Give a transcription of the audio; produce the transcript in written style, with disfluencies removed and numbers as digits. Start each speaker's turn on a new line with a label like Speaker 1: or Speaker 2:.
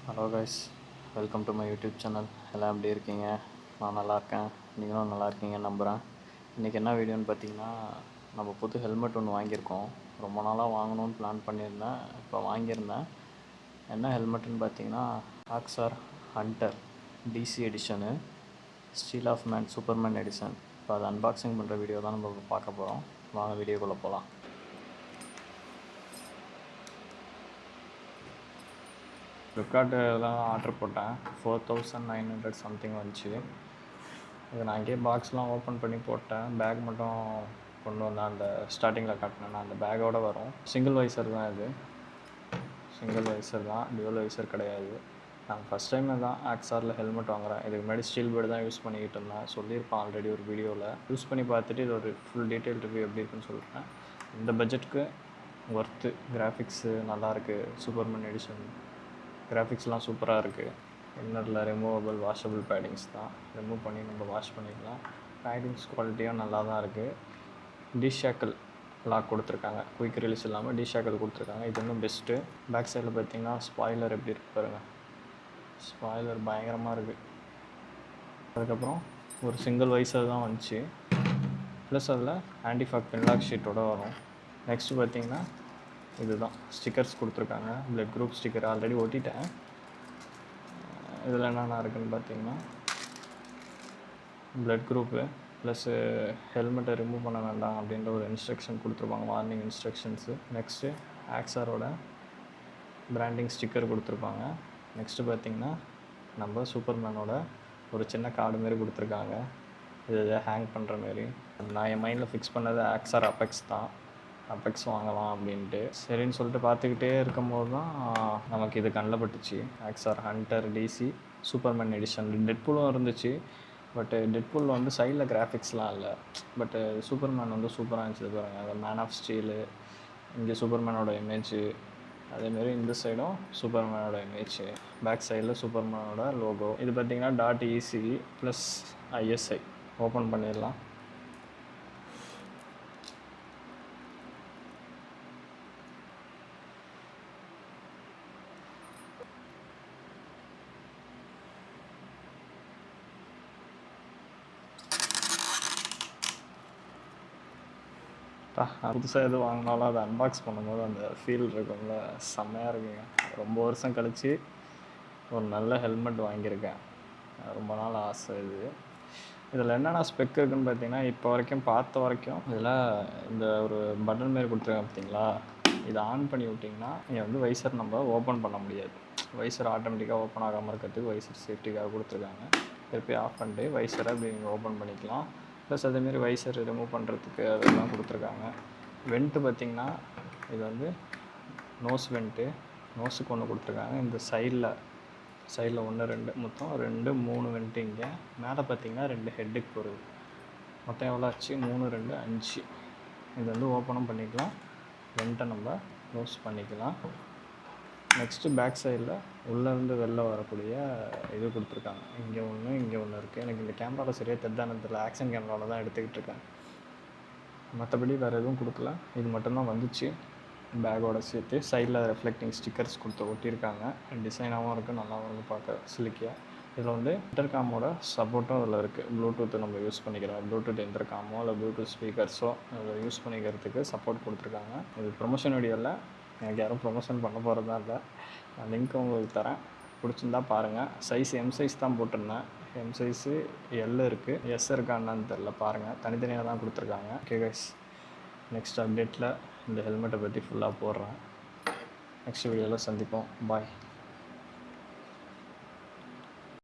Speaker 1: Hello guys, welcome to my YouTube channel. எல்லாம் எப்படி இருக்கீங்க? நான் நல்லா இருக்கேன், நீங்களும் நல்லா இருக்கீங்கன்னு நம்புகிறேன். இன்றைக்கி என்ன வீடியோன்னு பார்த்தீங்கன்னா, நம்ம புது ஹெல்மெட் ஒன்று வாங்கியிருக்கோம். ரொம்ப நாளாக வாங்கணும்னு பிளான் பண்ணியிருந்தேன், இப்போ வாங்கியிருந்தேன். என்ன ஹெல்மெட்டுன்னு பார்த்தீங்கன்னா, Axor Hunter DC edition, steel of man Superman edition. இப்போ அதை அன்பாக்சிங் பண்ணுற வீடியோ தான் நம்ம பார்க்க போகிறோம். வாங்க வீடியோக்குள்ளே போகலாம். ஃப்ளிப்கார்ட்டில் தான் ஆர்டர் போட்டேன். 4900 சம்திங் வந்துச்சு. இது நான் அங்கேயே பாக்ஸ்லாம் ஓப்பன் பண்ணி போட்டேன். பேக் மட்டும் கொண்டு வந்தேன். அந்த ஸ்டார்டிங்கில் காட்டினேன், அந்த பேக்கோடு வரும். சிங்கிள் வைசர் தான் இது, சிங்கிள் வைசர் தான், டியூவல் வைசர் கிடையாது. நான் ஃபஸ்ட் டைம் தான் ஆக்ஸாரில் ஹெல்மெட் வாங்குகிறேன். இதுக்கு முன்னாடி ஸ்டீல் பேர்டு தான் யூஸ் பண்ணிக்கிட்டு இருந்தேன். சொல்லியிருப்பேன் ஆல்ரெடி ஒரு வீடியோவில். யூஸ் பண்ணி பார்த்துட்டு இது ஒரு ஃபுல் டீட்டெயில் ரிவ்யூ எப்படி இருக்குன்னு சொல்கிறேன். இந்த பட்ஜெட்டுக்கு ஒர்த்து. கிராஃபிக்ஸு நல்லாயிருக்கு. சூப்பர்மேன் எடிஷன் கிராஃபிக்ஸ்லாம் சூப்பராக இருக்குது. இன்னரில் ரிமூவபிள் வாஷபிள் பேடிங்ஸ் தான். ரிமூவ் பண்ணி நம்ம வாஷ் பண்ணிக்கலாம். பேடிங்ஸ் குவாலிட்டியும் நல்லா தான் இருக்குது. டிஷேக்கிள் லாக் கொடுத்துருக்காங்க. குயிக் ரிலீஸ் இல்லாமல் டிஷேக்கிள் கொடுத்துருக்காங்க. இது இன்னும் பெஸ்ட்டு. பேக் சைடில் பார்த்தீங்கன்னா ஸ்பாய்லர் எப்படி இருக்கு பாருங்கள். ஸ்பாய்லர் பயங்கரமாக இருக்குது. அதுக்கப்புறம் ஒரு சிங்கிள் வைசர் தான் வந்துச்சு. ப்ளஸ் அதில் ஆன்டிஃபாக் பின்லாக் ஷீட்டோடு வரும். நெக்ஸ்ட்டு பார்த்தீங்கன்னா இதுதான் ஸ்டிக்கர்ஸ் கொடுத்துருக்காங்க. பிளட் குரூப் ஸ்டிக்கர் ஆல்ரெடி ஒட்டிட்டேன். இதில் என்னென்ன இருக்குதுன்னு பார்த்தீங்கன்னா, பிளட் குரூப்பு ப்ளஸ்ஸு ஹெல்மெட்டை ரிமூவ் பண்ண வேண்டாம் அப்படின்ற ஒரு இன்ஸ்ட்ரக்ஷன் கொடுத்துருப்பாங்க, வார்னிங் இன்ஸ்ட்ரக்ஷன்ஸு. நெக்ஸ்ட்டு ஆக்ஸாரோட பிராண்டிங் ஸ்டிக்கர் கொடுத்துருப்பாங்க. நெக்ஸ்ட்டு பார்த்திங்கன்னா நம்ம சூப்பர்மேனோட ஒரு சின்ன கார்டு மாரி கொடுத்துருக்காங்க. இது ஹேங் பண்ணுற மாரி. நான் என் மைண்டில் ஃபிக்ஸ் பண்ணது ஆக்ஸார் அப்பெக்ஸ் தான். அப்பெக்ஸ் வாங்கலாம் அப்படின்ட்டு சரின்னு சொல்லிட்டு பார்த்துக்கிட்டே இருக்கும்போது தான் நமக்கு இது கண்ணில் பட்டுச்சு. ஆக்ஸார் ஹண்டர் டிசி சூப்பர்மேன் எடிஷன். டெட்பூலும் இருந்துச்சு. பட்டு டெட்பூலில் வந்து சைடில் கிராஃபிக்ஸ்லாம் இல்லை. பட்டு சூப்பர்மேன் வந்து சூப்பராக இருந்துச்சு பாருங்கள். அந்த மேன் ஆஃப் ஸ்டீலு, இங்கே சூப்பர்மேனோட இமேஜு, அதேமாரி இந்த சைடும் சூப்பர்மேனோட இமேஜு, பேக் சைடில் சூப்பர்மேனோட லோகோ. இது பார்த்திங்கன்னா .ec ப்ளஸ் ISI. ஓப்பன் பண்ணிடலாம். புதுசாக எது வாங்கினாலும் அதை அன்பாக்ஸ் பண்ணும்போது அந்த ஃபீல் இருக்கும்ல, செம்மையாக இருக்குங்க. ரொம்ப வருஷம் கழித்து ஒரு நல்ல ஹெல்மெட் வாங்கியிருக்கேன். ரொம்ப நாள் ஆசை இது. இதில் என்னென்ன ஸ்பெக் இருக்குதுன்னு பார்த்தீங்கன்னா, இப்போ வரைக்கும் பார்த்த வரைக்கும் இதில் இந்த ஒரு பட்டன் மாரி கொடுத்துருக்காங்க பார்த்தீங்களா, இதை ஆன் பண்ணி விட்டிங்கன்னா இங்கே வந்து வைசர் நம்ம ஓப்பன் பண்ண முடியாது. வைசர் ஆட்டோமேட்டிக்காக ஓப்பன் ஆகாமல் இருக்கிறதுக்கு வைசர் சேஃப்டிக்காக கொடுத்துருக்காங்க. திருப்பி ஆஃப் பண்ணிட்டு வைசரை அப்படி நீங்கள் ஓப்பன் பண்ணிக்கலாம். ப்ளஸ் அதேமாரி வைசர் ரிமூவ் பண்ணுறதுக்கு அதெல்லாம் கொடுத்துருக்காங்க. வெண்ட்டு பார்த்திங்கன்னா இது வந்து நோஸ் வெண்ட்டு, நோஸுக்கு ஒன்று கொடுத்துருக்காங்க. இந்த சைடில் 1 2 மொத்தம் 2 3 வெண்ட்டு. இங்கே மேலே பார்த்திங்கன்னா 2 ஹெட்டுக்கு போகிறது. மொத்தம் எவ்வளோ ஆச்சு? 3 2 5. இது வந்து ஓப்பனும் பண்ணிக்கலாம், வெண்ட்டை நம்ம க்ளோஸ் பண்ணிக்கலாம். நெக்ஸ்ட்டு பேக் சைடில் உள்ளேருந்து வெளில வரக்கூடிய இது கொடுத்துருக்காங்க. இங்கே ஒன்று இருக்குது. எனக்கு இந்த கேமராவில் சரியாக தெரியல, ஆக்ஷன் கேமராவில் தான் எடுத்துக்கிட்டு இருக்கேன். மற்றபடி வேறு எதுவும் கொடுக்கல. இது மட்டும்தான் வந்துச்சு பேக்கோட சேர்த்து. சைடில் ரெஃப்ளெக்டிங் ஸ்டிக்கர்ஸ் கொடுத்து ஒட்டியிருக்காங்க. டிசைனாகவும் இருக்குது, நல்லாவும் இருக்குது பார்க்க சிலிக்கியாக. இதில் வந்து இன்டர்காமோட சப்போர்ட்டும் இதில் இருக்குது. ப்ளூடூத்து நம்ம யூஸ் பண்ணிக்கிறோம். ப்ளூடூத் இன்டர்காமோ இல்லை ப்ளூடூத் ஸ்பீக்கர்ஸோ அதில் யூஸ் பண்ணிக்கிறதுக்கு சப்போர்ட் கொடுத்துருக்காங்க. இது ப்ரொமோஷன் வீடியோவில் எனக்கு யாரும் ப்ரொமோஷன் பண்ண போகிறதா இல்லை. நான் லிங்க் உங்களுக்கு தரேன், பிடிச்சிருந்தா பாருங்கள். சைஸ் எம் சைஸ் தான் போட்டிருந்தேன். எம் சைஸு எல் இருக்குது, எஸ் இருக்கான்னு தெரில, பாருங்கள். தனித்தனியாக தான் கொடுத்துருக்காங்க. ஓகே கைஸ், நெக்ஸ்ட் அப்டேட்டில் இந்த ஹெல்மெட்டை பற்றி ஃபுல்லாக போடுறேன். நெக்ஸ்ட் வீடியோவில் சந்திப்போம். பாய்.